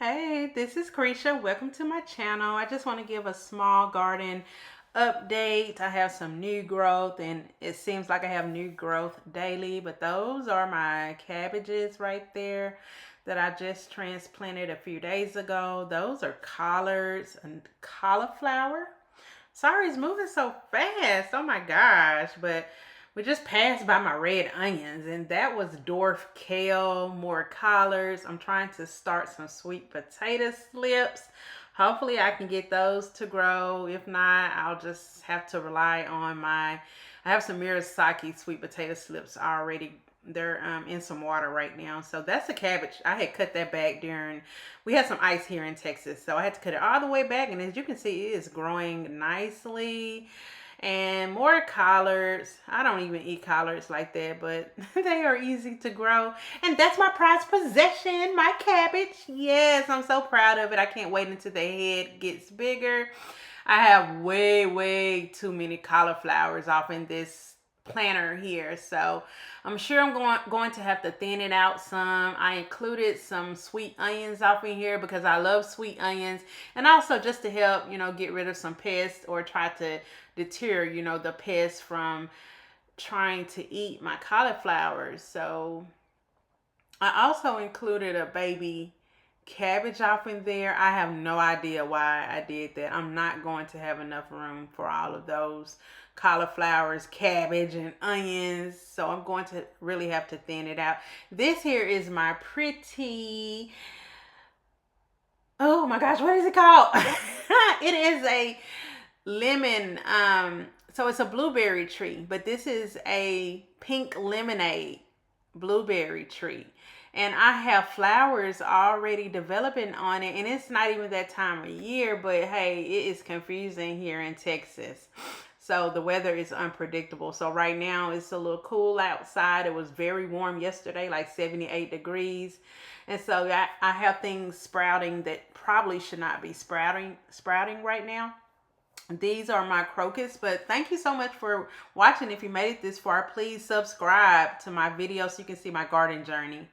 Hey, this is Krisha. Welcome to my channel. I just want to give a small garden update. I have some new growth and it seems like I have new growth daily, but those are my cabbages right there that I just transplanted a few days ago. Those are collards and cauliflower. Sorry, it's moving so fast. Oh my gosh. But we just passed by my red onions, and that was dwarf kale, more collards. I'm trying to start some sweet potato slips. Hopefully I can get those to grow. If not, I'll just have to rely on I have some Murasaki sweet potato slips already. They're in some water right now. So that's a cabbage. I had cut that back we had some ice here in Texas. So I had to cut it all the way back. And as you can see, it is growing nicely. And more collards. I don't even eat collards like that, but they are easy to grow. And that's my prized possession, my cabbage. Yes, I'm so proud of it. I can't wait until the head gets bigger. I have way too many cauliflowers off in this planter here, so I'm sure I'm going to have to thin it out some. I included some sweet onions off in here because I love sweet onions, and also just to help get rid of some pests or try to deter the pests from trying to eat my cauliflowers. So I also included a baby cabbage off in there. I have no idea why I did that. I'm not going to have enough room for all of those cauliflowers, cabbage, and onions. So I'm going to really have to thin it out. This here is my pretty, oh my gosh, what is it called? It is a lemon, so it's a blueberry tree, but this is a pink lemonade blueberry tree. And I have flowers already developing on it, and it's not even that time of year, but hey, it is confusing here in Texas. So the weather is unpredictable. So right now it's a little cool outside. It was very warm yesterday, like 78 degrees. And so I have things sprouting that probably should not be sprouting right now. These are my crocus, but thank you so much for watching. If you made it this far, please subscribe to my video so you can see my garden journey.